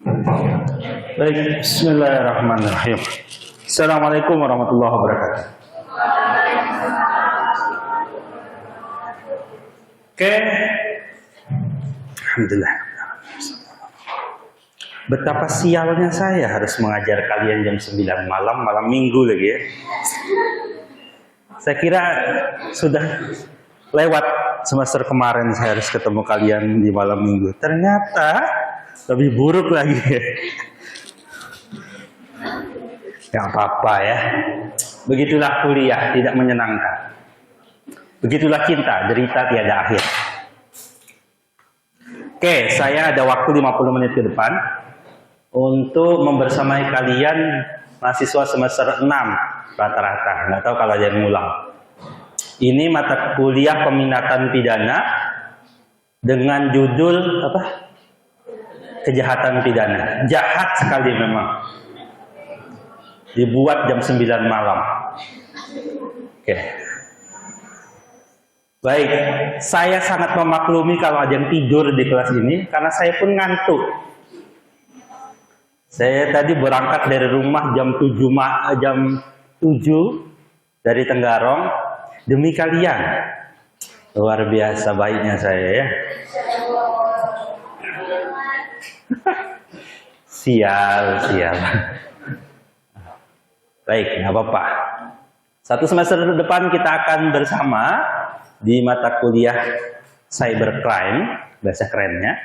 Baik, bismillahirrahmanirrahim. Assalamualaikum warahmatullahi wabarakatuh. Oke. Alhamdulillah. Betapa sialnya saya harus mengajar kalian jam 9 malam, malam minggu lagi ya. Saya kira sudah lewat semester kemarin saya harus ketemu kalian di malam minggu. Ternyata lebih buruk lagi. Gak apa-apa ya. Begitulah kuliah, tidak menyenangkan. Begitulah cinta, derita tiada akhir. Oke, saya ada waktu 50 menit ke depan untuk membersamai kalian mahasiswa semester 6 rata-rata. Nggak tahu kalau ada yang ngulang. Ini mata kuliah peminatan pidana dengan judul apa? Kejahatan pidana. Jahat sekali memang. Dibuat jam 9 malam. Oke. Baik, saya sangat memaklumi kalau ada yang tidur di kelas ini karena saya pun ngantuk. Saya tadi berangkat dari rumah jam 7 dari Tenggarong demi kalian. Luar biasa baiknya saya ya. Sial. Baik, nggak apa-apa. Satu semester depan kita akan bersama di mata kuliah cybercrime, bahasa kerennya.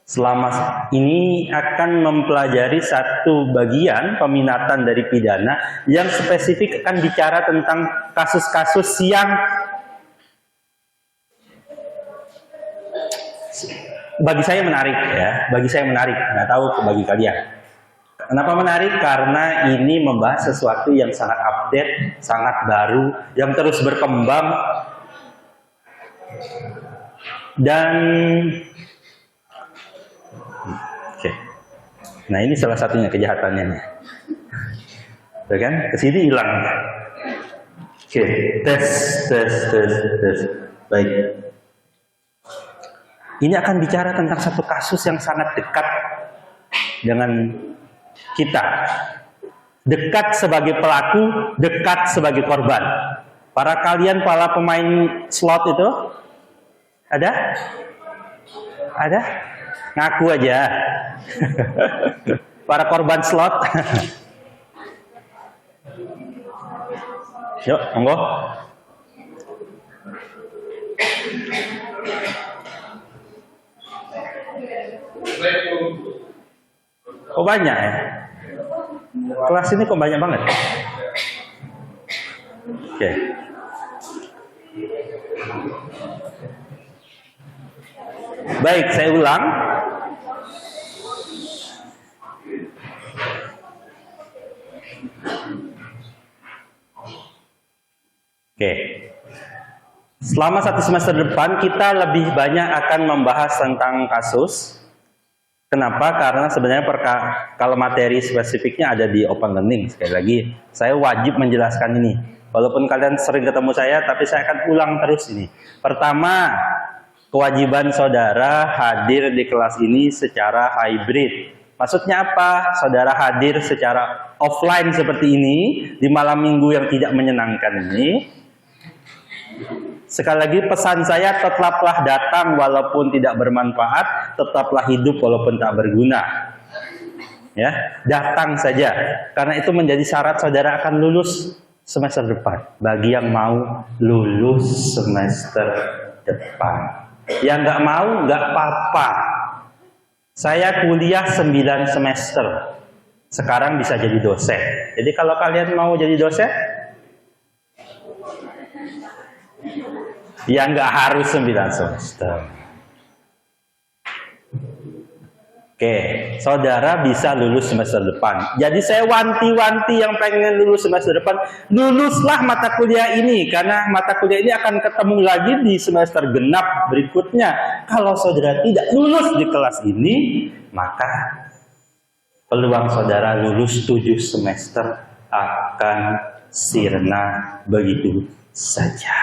Selama ini akan mempelajari satu bagian peminatan dari pidana yang spesifik akan bicara tentang kasus-kasus yang bagi saya menarik ya, nggak tahu bagi kalian. Kenapa menarik? Karena ini membahas sesuatu yang sangat update, sangat baru, yang terus berkembang dan oke. Nah ini salah satunya kejahatannya nih. Tuh kan? Kesini hilang. Oke, tes. Baik. Ini akan bicara tentang satu kasus yang sangat dekat dengan kita. Dekat sebagai pelaku, dekat sebagai korban. Para pemain slot itu ada? Ada? Ngaku aja. Para korban slot. Yuk, monggo. Oh banyak ya? Kelas ini kok banyak banget? Oke. Baik, saya ulang. Oke. Selama satu semester depan kita lebih banyak akan membahas tentang kasus. Kenapa? Karena sebenarnya kalau materi spesifiknya ada di Open Learning. Sekali lagi, saya wajib menjelaskan ini. Walaupun kalian sering ketemu saya, tapi saya akan ulang terus ini. Pertama, kewajiban saudara hadir di kelas ini secara hybrid. Maksudnya apa? Saudara hadir secara offline seperti ini, di malam minggu yang tidak menyenangkan ini. Sekali lagi pesan saya, tetaplah datang walaupun tidak bermanfaat, tetaplah hidup walaupun tak berguna. Ya, datang saja, karena itu menjadi syarat saudara akan lulus semester depan. Bagi yang mau lulus semester depan, yang nggak mau nggak apa-apa. Saya kuliah 9 semester, sekarang bisa jadi dosen. Jadi kalau kalian mau jadi dosen, ya nggak harus 9 semester. Oke, saudara bisa lulus semester depan. Jadi saya wanti-wanti yang pengen lulus semester depan, luluslah mata kuliah ini. Karena mata kuliah ini akan ketemu lagi di semester genap berikutnya. Kalau saudara tidak lulus di kelas ini, maka peluang saudara lulus 7 semester akan sirna begitu saja.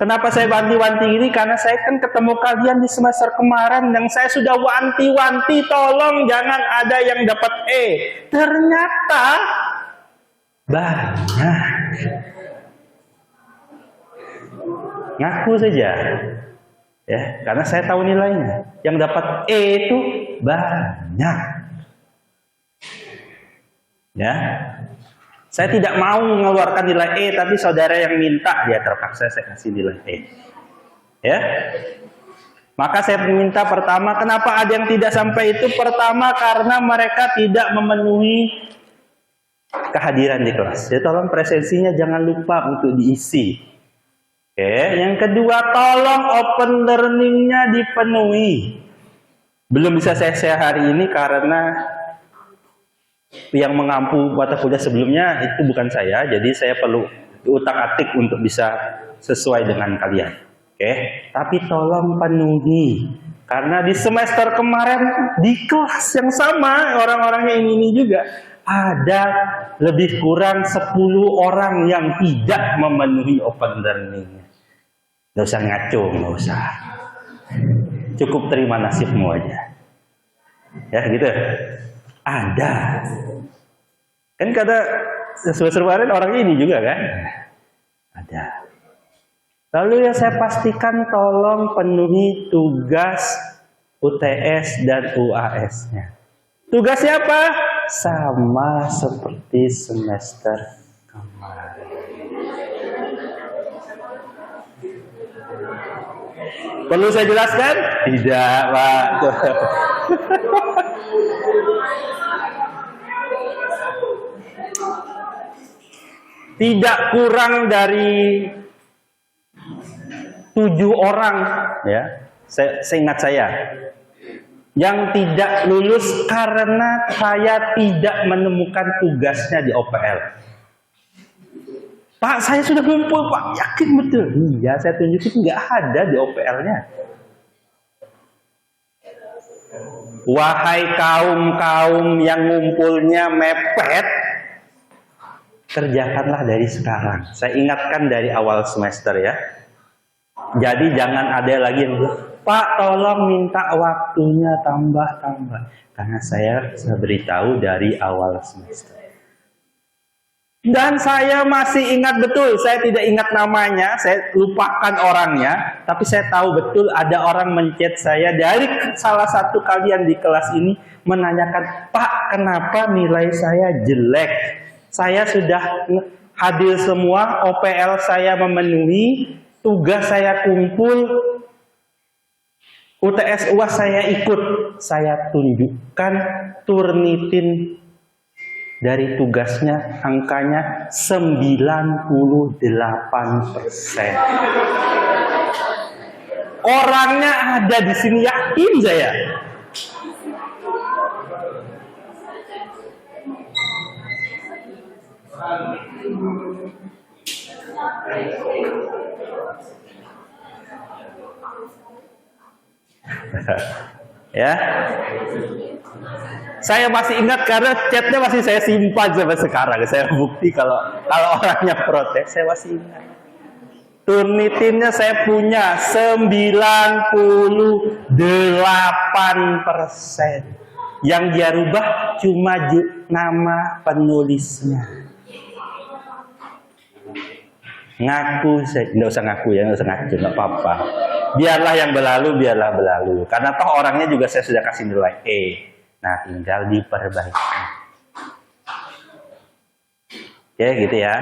Kenapa saya wanti-wanti ini? Karena saya kan ketemu kalian di semester kemarin yang saya sudah wanti-wanti, tolong jangan ada yang dapat E. Ternyata banyak. Ngaku saja. Ya, karena saya tahu nilainya. Yang dapat E itu banyak. Ya. Saya tidak mau mengeluarkan nilai E, tapi saudara yang minta, dia terpaksa saya kasih nilai E. Ya. Maka saya minta pertama, kenapa ada yang tidak sampai itu? Pertama, karena mereka tidak memenuhi kehadiran di kelas. Jadi tolong presensinya jangan lupa untuk diisi. Oke. Yang kedua, tolong open learning-nya dipenuhi. Belum bisa saya share hari ini karena yang mengampu mata kuliah sebelumnya itu bukan saya, jadi saya perlu diutak-atik untuk bisa sesuai dengan kalian. Oke, tapi tolong penuhi, karena di semester kemarin di kelas yang sama orang-orangnya ini juga ada lebih kurang 10 orang yang tidak memenuhi open learning. Nggak usah ngaco, nggak usah. Cukup terima nasibmu aja. Ya gitu. Ada. Kan kata semester kemarin orang ini juga kan? Ada. Lalu yang saya pastikan tolong penuhi tugas UTS dan UAS-nya. Tugasnya apa? Sama seperti semester kemarin. Perlu saya jelaskan? Tidak, Pak. Tidak kurang dari 7 orang, ya, seingat saya, yang tidak lulus karena saya tidak menemukan tugasnya di OPL. Pak, saya sudah ngumpul, Pak. Yakin betul? Iya, saya tunjukin nggak ada di OPL-nya. Wahai kaum-kaum yang ngumpulnya mepet, kerjakanlah dari sekarang. Saya ingatkan dari awal semester ya. Jadi jangan ada lagi yang bilang, Pak tolong minta waktunya tambah-tambah. Karena saya beritahu dari awal semester. Dan saya masih ingat betul, saya tidak ingat namanya, saya lupakan orangnya. Tapi saya tahu betul ada orang menchat saya dari salah satu kalian di kelas ini. Menanyakan, Pak kenapa nilai saya jelek? Saya sudah hadir semua, OPL saya memenuhi, tugas saya kumpul, UTS UAS saya ikut. Saya tunjukkan Turnitin dari tugasnya, angkanya 98%. Orangnya ada di sini, yakin saya. Ya, saya masih ingat karena chatnya masih saya simpan sampai sekarang. Saya bukti kalau orangnya protes, saya masih ingat. Turnitinnya saya punya 98%. Yang dia rubah cuma nama penulisnya. Ngaku, nggak usah ngaku ya, nggak usah ngaku, nggak apa-apa. Biarlah yang berlalu, biarlah berlalu. Karena toh orangnya juga saya sudah kasih nilai E. Nah, tinggal diperbaiki. Oke, gitu ya.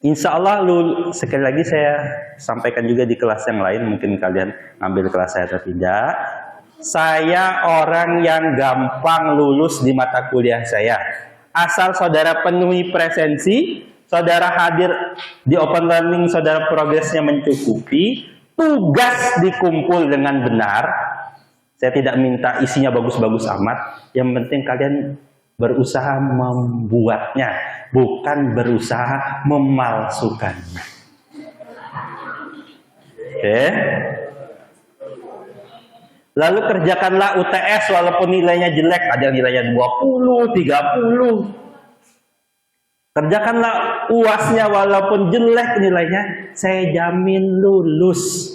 Insya Allah, sekali lagi saya sampaikan juga di kelas yang lain. Mungkin kalian ngambil kelas saya atau tidak. Saya orang yang gampang lulus di mata kuliah saya. Asal saudara penuhi presensi, saudara hadir di open learning, saudara progresnya mencukupi, tugas dikumpul dengan benar. Saya tidak minta isinya bagus-bagus amat. Yang penting kalian berusaha membuatnya, bukan berusaha memalsukannya. Oke. Lalu kerjakanlah UTS walaupun nilainya jelek, ada nilainya 20, 30. Kerjakanlah UASnya walaupun jelek nilainya, saya jamin lulus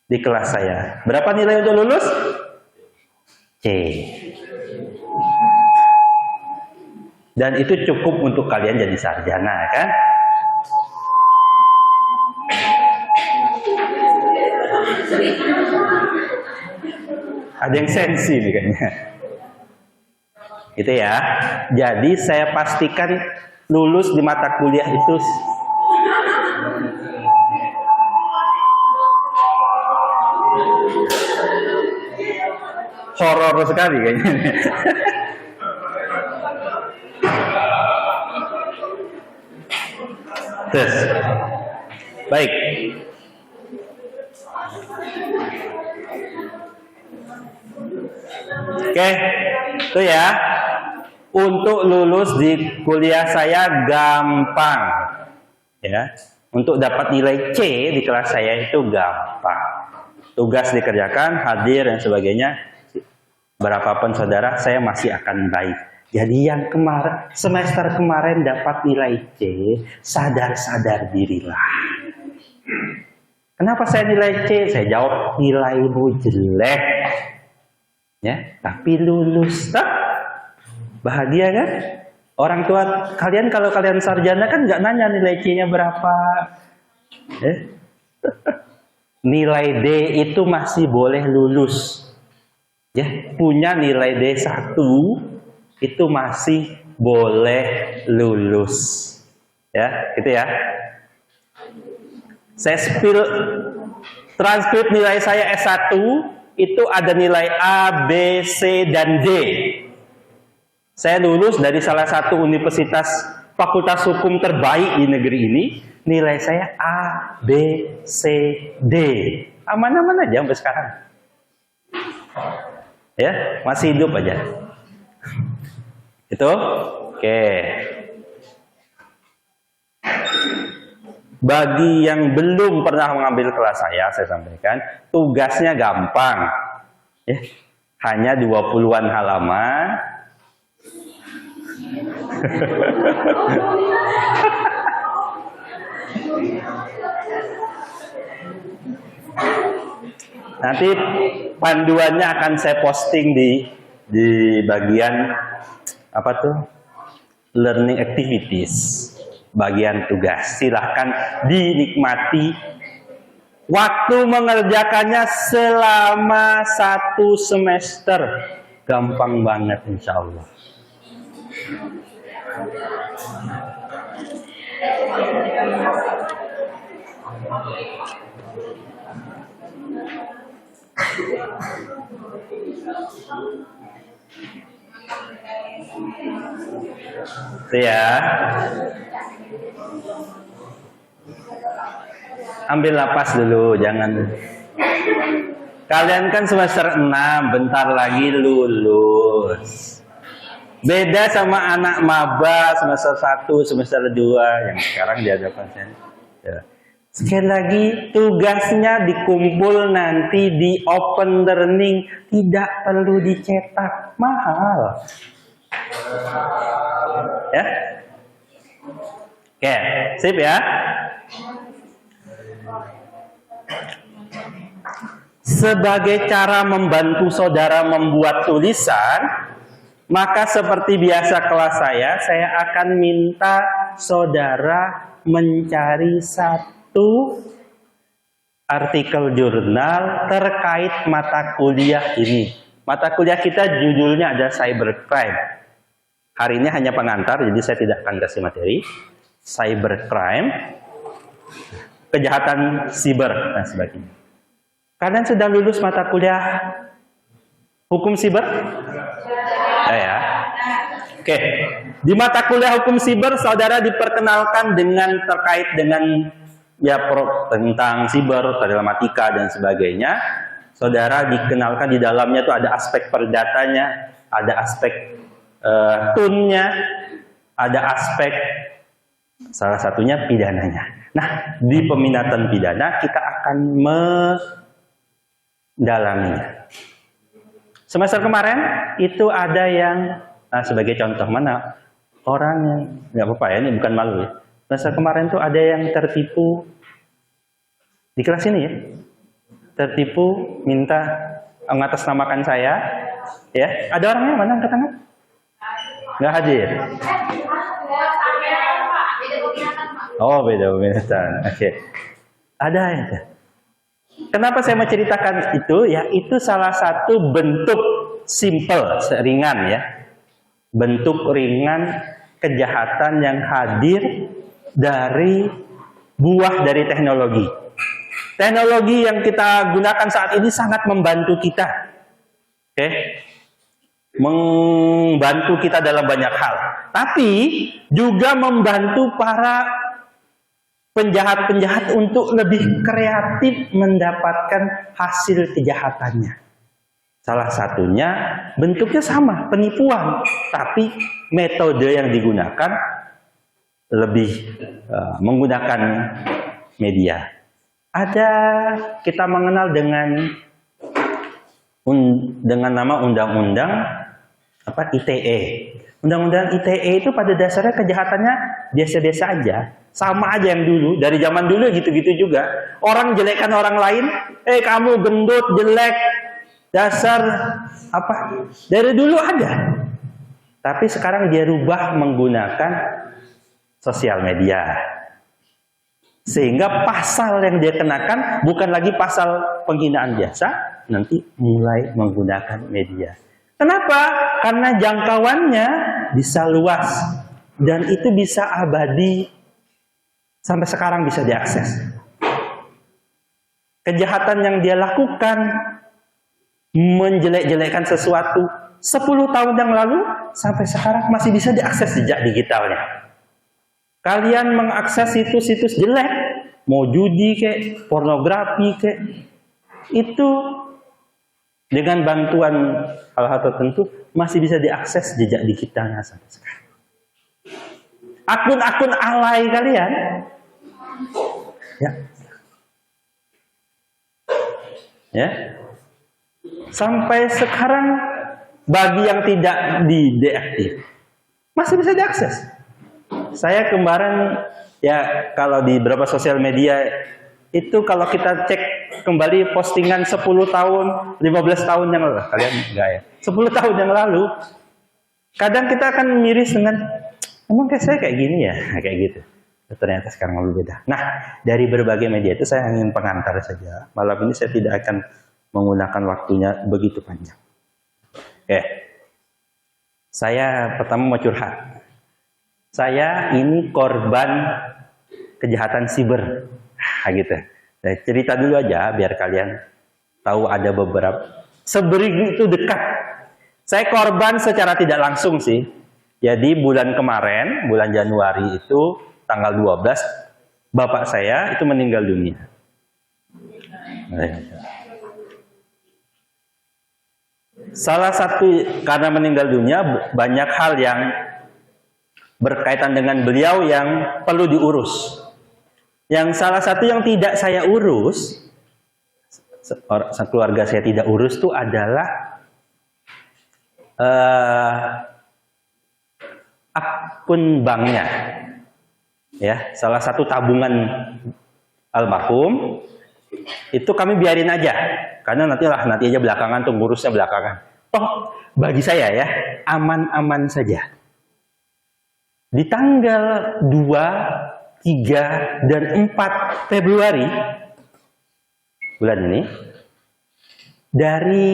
di kelas saya. Berapa nilai untuk lulus? C. Dan itu cukup untuk kalian jadi sarjana, kan? Ada yang sensi nih kayaknya. Gitu ya. Jadi saya pastikan lulus di mata kuliah itu horor sekali kayaknya. Terus, baik. Oke, itu ya. Untuk lulus di kuliah saya gampang, ya. Untuk dapat nilai C di kelas saya itu gampang. Tugas dikerjakan, hadir dan sebagainya. Berapapun saudara, saya masih akan baik. Jadi yang semester kemarin dapat nilai C, sadar-sadar dirilah. Kenapa saya nilai C? Saya jawab, nilaimu jelek. Ya, tapi lulus, tak? Bahagia kan? Orang tua kalian kalau kalian sarjana kan nggak nanya nilai C-nya berapa. Nilai D itu masih boleh lulus. Ya, punya nilai D1 itu masih boleh lulus. Ya, gitu ya. Saya spill transkrip nilai saya S1 itu ada nilai A, B, C, dan D. Saya lulus dari salah satu universitas fakultas hukum terbaik di negeri ini. Nilai saya A, B, C, D. Aman-aman aja sampai sekarang. Ya, masih hidup aja. Itu? Oke. Bagi yang belum pernah mengambil kelas saya sampaikan, tugasnya gampang. Ya, hanya 20-an halaman. Nanti panduannya akan saya posting di bagian apa tuh? Learning activities, bagian tugas. Silahkan dinikmati. Waktu mengerjakannya selama 1 semester. Gampang banget insya Allah. Itu ya. Ambil napas dulu, jangan. Kalian kan semester 6, bentar lagi lulus. Beda sama anak maba semester 1, semester 2 yang sekarang di hadapan saya. Ya. Sekali lagi, tugasnya dikumpul nanti di open learning, tidak perlu dicetak, mahal. Ya, oke, sip ya. Sebagai cara membantu saudara membuat tulisan, maka seperti biasa kelas saya akan minta saudara mencari satu artikel jurnal terkait mata kuliah ini. Mata kuliah kita judulnya ada cybercrime. Hari ini hanya pengantar, jadi saya tidak akan kasih materi. Cybercrime, kejahatan siber dan sebagainya. Kalian sedang lulus mata kuliah hukum siber? Ya. Oke. Di mata kuliah hukum siber, saudara diperkenalkan terkait dengan tentang siber, telematika dan sebagainya. Saudara dikenalkan di dalamnya itu ada aspek perdatanya, ada aspek tunnya, ada aspek salah satunya pidananya. Nah, di peminatan pidana kita akan mendalaminya. Semester kemarin itu ada yang sebagai contoh mana orang yang nggak apa-apa ya, ini bukan malu ya. Masa kemarin tuh ada yang tertipu di kelas ini ya, tertipu minta mengatasnamakan saya, ya. Ada orangnya mana angkat tangan? Nggak hadir. Oh beda binatang. Oke. Ada ya. Kenapa saya menceritakan itu? Ya itu salah satu bentuk simple, ringan ya. Bentuk ringan kejahatan yang hadir dari buah dari teknologi. Teknologi yang kita gunakan saat ini sangat membantu kita. Oke. Membantu kita dalam banyak hal. Tapi juga membantu para penjahat-penjahat untuk lebih kreatif mendapatkan hasil kejahatannya. Salah satunya bentuknya sama, penipuan, tapi metode yang digunakan lebih menggunakan media. Ada kita mengenal dengan nama undang-undang ITE. Undang-undang ITE itu pada dasarnya kejahatannya biasa-biasa aja. Sama aja yang dulu, dari zaman dulu gitu-gitu juga. Orang jelekkan orang lain, kamu gendut, jelek, dasar apa? Dari dulu ada. Tapi sekarang dia rubah menggunakan sosial media. Sehingga pasal yang dia kenakan bukan lagi pasal penghinaan biasa, nanti mulai menggunakan media. Kenapa? Karena jangkauannya bisa luas dan itu bisa abadi. Sampai sekarang bisa diakses. Kejahatan yang dia lakukan, menjelek-jelekkan sesuatu 10 tahun yang lalu, sampai sekarang masih bisa diakses jejak digitalnya. Kalian mengakses situs-situs jelek, mau judi kek, pornografi kek, itu dengan bantuan hal-hal tertentu masih bisa diakses jejak digitalnya sampai sekarang. Akun-akun alay kalian, ya, sampai sekarang bagi yang tidak dideaktif masih bisa diakses. Saya kemarin ya kalau di beberapa sosial media itu kalau kita cek kembali postingan 10 tahun, 15 tahun yang lalu, kalian enggak ya? 10 tahun yang lalu, kadang kita akan miris dengan emang kayak saya kayak gini ya, kayak gitu. Ternyata sekarang lebih beda. Nah, dari berbagai media itu saya ingin pengantar saja. Malam ini saya tidak akan menggunakan waktunya begitu panjang. Saya pertama mau curhat. Saya ini korban kejahatan siber. Gitu. Saya cerita dulu aja biar kalian tahu ada beberapa. Sebegitu dekat. Saya korban secara tidak langsung sih. Jadi bulan kemarin, bulan Januari itu tanggal 12, bapak saya itu meninggal dunia. Salah satu karena meninggal dunia banyak hal yang berkaitan dengan beliau yang perlu diurus. Yang salah satu yang tidak saya urus, keluarga saya tidak urus itu adalah akun banknya. Ya, salah satu tabungan almarhum itu kami biarin aja karena nanti aja belakangan tuh ngurusnya belakangan. Toh bagi saya ya aman-aman saja. Di tanggal 2, 3 dan 4 Februari bulan ini dari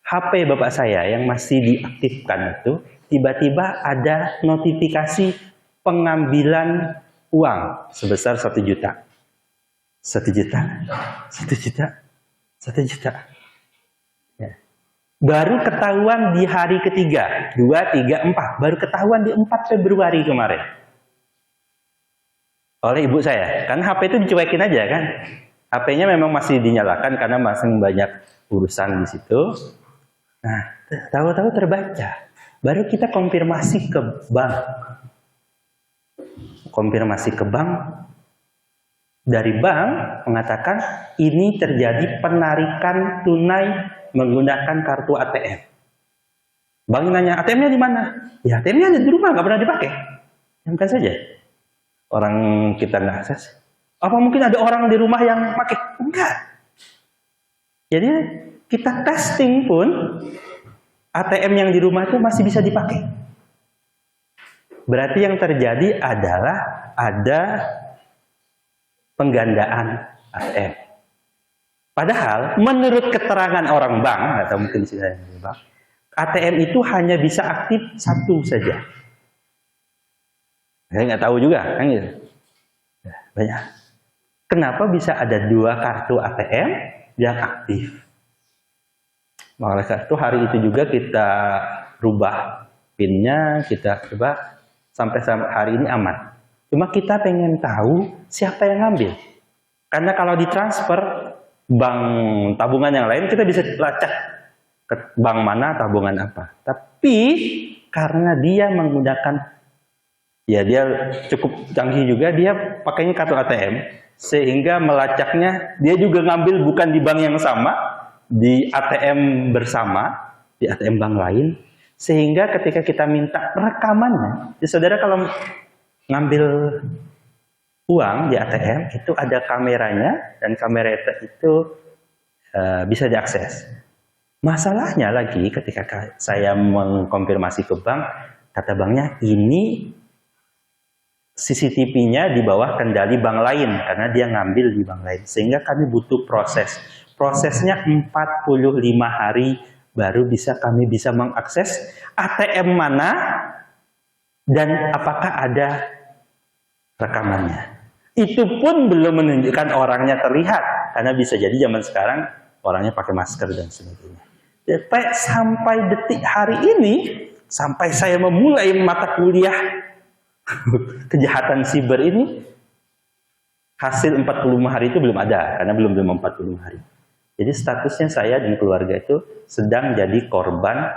HP bapak saya yang masih diaktifkan itu tiba-tiba ada notifikasi pengambilan uang sebesar 1 juta. 1 juta. 1 juta. 1 juta. Ya. Baru ketahuan di hari ketiga, 2, 3, 4. Baru ketahuan di 4 Februari kemarin. Oleh ibu saya. Kan HP itu dicuekin aja kan. HP-nya memang masih dinyalakan karena masih banyak urusan di situ. Nah, tahu-tahu terbaca. Baru kita konfirmasi ke bank. Konfirmasi ke bank, dari bank mengatakan ini terjadi penarikan tunai menggunakan kartu ATM. Bank nanya, ATM-nya di mana? Ya ATM-nya ada di rumah, nggak pernah dipakai. Kan saja. Orang kita nggak akses. Apa mungkin ada orang di rumah yang pakai? Enggak. Jadi kita testing pun ATM yang di rumah itu masih bisa dipakai. Berarti yang terjadi adalah ada penggandaan ATM. Padahal menurut keterangan orang bank, atau mungkin di sini bank, ATM itu hanya bisa aktif satu saja. Saya nggak tahu juga, kan gitu. Banyak. Kenapa bisa ada 2 kartu ATM yang aktif? Oleh karena itu hari itu juga kita rubah PIN-nya, kita coba sampai hari ini aman. Cuma kita pengen tahu siapa yang ngambil. Karena kalau ditransfer bank tabungan yang lain kita bisa lacak ke bank mana, tabungan apa. Tapi karena dia menggunakan, ya dia cukup canggih juga, dia pakainya kartu ATM, sehingga melacaknya dia juga ngambil bukan di bank yang sama, di ATM bersama, di ATM bank lain, sehingga ketika kita minta rekamannya, ya saudara kalau ngambil uang di ATM itu ada kameranya, dan kamera itu bisa diakses. Masalahnya lagi ketika saya mengkonfirmasi ke bank, kata banknya ini CCTV-nya di bawah kendali bank lain karena dia ngambil di bank lain, sehingga kami butuh proses. Prosesnya 45 hari baru kami bisa mengakses ATM mana dan apakah ada rekamannya. Itu pun belum menunjukkan orangnya terlihat, karena bisa jadi zaman sekarang orangnya pakai masker dan sebagainya. Sampai detik hari ini, sampai saya memulai mata kuliah kejahatan siber ini, hasil 45 hari itu belum ada, karena belum 45 hari. Jadi statusnya saya dan keluarga itu sedang jadi korban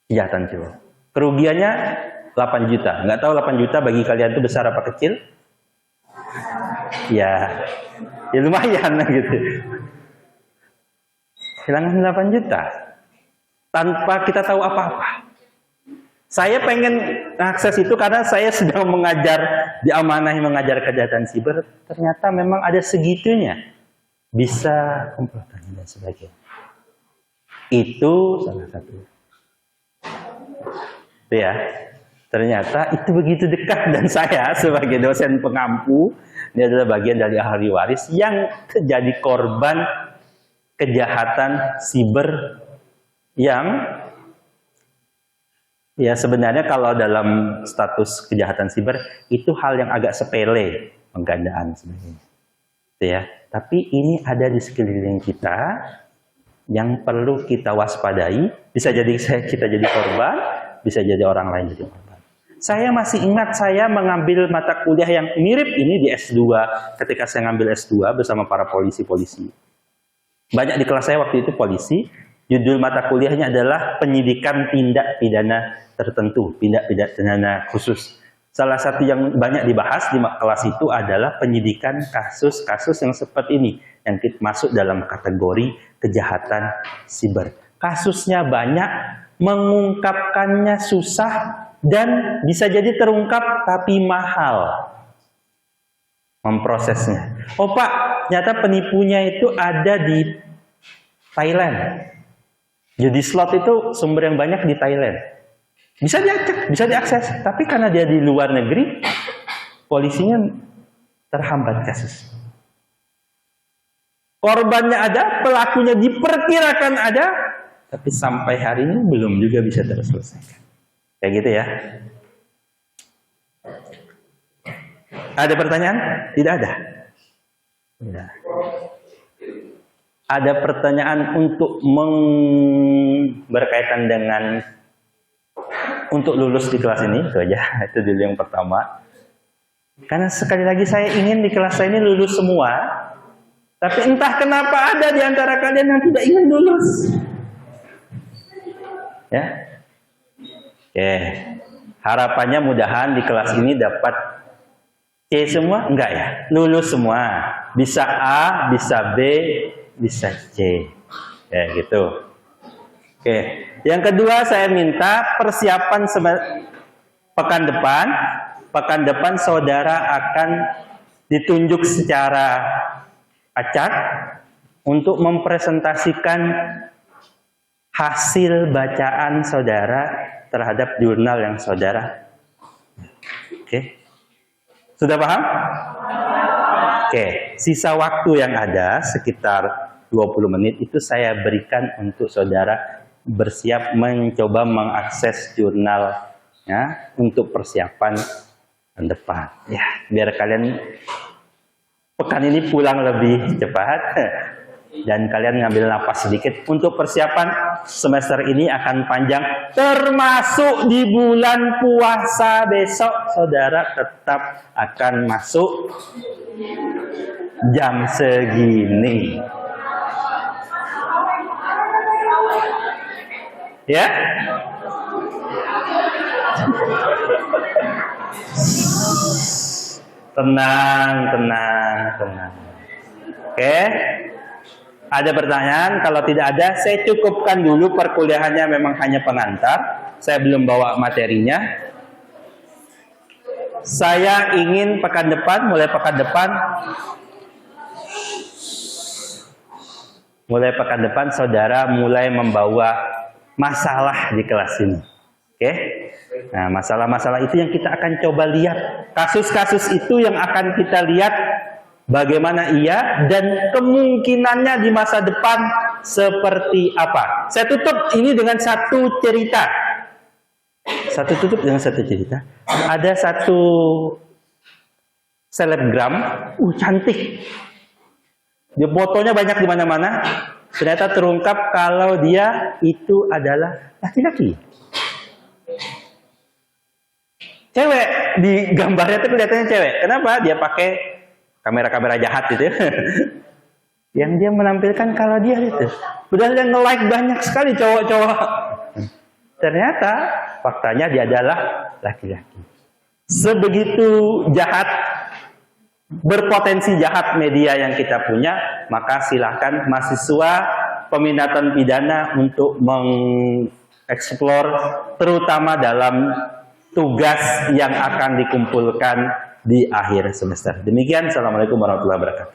kejahatan siber. Kerugiannya 8 juta. Nggak tahu 8 juta bagi kalian itu besar apa kecil? Ya lumayan gitu. Hilangan 8 juta. Tanpa kita tahu apa-apa. Saya pengen akses itu karena saya sedang diamanahi mengajar kejahatan siber. Ternyata memang ada segitunya. Bisa komplotannya dan sebagainya. Itu salah satu. Itu ya. Ternyata itu begitu dekat, dan saya sebagai dosen pengampu, ini adalah bagian dari ahli waris yang jadi korban kejahatan siber yang ya sebenarnya kalau dalam status kejahatan siber itu hal yang agak sepele, penggandaan sebagainya. Ya, tapi ini ada di sekeliling kita yang perlu kita waspadai. Bisa jadi kita jadi korban, bisa jadi orang lain jadi korban. Saya masih ingat saya mengambil mata kuliah yang mirip ini di S2 ketika saya ngambil S2 bersama para polisi-polisi. Banyak di kelas saya waktu itu polisi. Judul mata kuliahnya adalah penyidikan tindak pidana tertentu, tindak pidana khusus. Salah satu yang banyak dibahas di kelas itu adalah penyidikan kasus-kasus yang seperti ini, yang masuk dalam kategori kejahatan siber. Kasusnya banyak, mengungkapkannya susah, dan bisa jadi terungkap tapi mahal memprosesnya. Oh Pak, ternyata penipunya itu ada di Thailand. Jadi slot itu sumber yang banyak di Thailand. Bisa diacak, bisa diakses. Tapi karena dia di luar negeri, polisinya terhambat kasus. Korbannya ada, pelakunya diperkirakan ada, tapi sampai hari ini belum juga bisa terselesaikan. Kayak gitu ya. Ada pertanyaan? Tidak ada. Tidak. Ada pertanyaan untuk berkaitan dengan untuk lulus di kelas ini, itu aja. Itu dulu yang pertama. Karena sekali lagi saya ingin di kelas saya ini lulus semua, tapi entah kenapa ada di antara kalian yang tidak ingin lulus. Ya. Oke. Harapannya mudahan di kelas ini dapat C semua? Enggak ya? Lulus semua. Bisa A, bisa B, bisa C. Ya gitu. Oke. Yang kedua saya minta persiapan pekan depan. Pekan depan saudara akan ditunjuk secara acak untuk mempresentasikan hasil bacaan saudara terhadap jurnal yang saudara. Oke. Sudah paham? Oke. Sisa waktu yang ada sekitar 20 menit itu saya berikan untuk saudara bersiap mencoba mengakses jurnal ya, untuk persiapan depan. Ya, biar kalian pekan ini pulang lebih cepat dan kalian ngambil napas sedikit. Untuk persiapan semester ini akan panjang, termasuk di bulan puasa besok saudara tetap akan masuk jam segini. Ya? Tenang. Oke? Ada pertanyaan? Kalau tidak ada, saya cukupkan dulu perkuliahannya, memang hanya pengantar. Saya belum bawa materinya. Saya ingin mulai pekan depan saudara mulai membawa masalah di kelas ini. Oke? Nah, masalah-masalah itu yang kita akan coba lihat. Kasus-kasus itu yang akan kita lihat bagaimana ia dan kemungkinannya di masa depan seperti apa. Saya tutup ini dengan satu cerita. Ada satu selebgram, cantik. Dia fotonya banyak di mana-mana. Ternyata terungkap kalau dia itu adalah laki-laki. Cewek, di gambarnya tuh kelihatannya cewek. Kenapa? Dia pakai kamera-kamera jahat gitu ya. Yang dia menampilkan kalau dia itu. Udah dia nge-like banyak sekali cowok-cowok. Ternyata faktanya dia adalah laki-laki. Sebegitu jahat, berpotensi jahat media yang kita punya, maka silahkan mahasiswa peminatan pidana untuk mengeksplor terutama dalam tugas yang akan dikumpulkan di akhir semester. Demikian, assalamualaikum warahmatullahi wabarakatuh.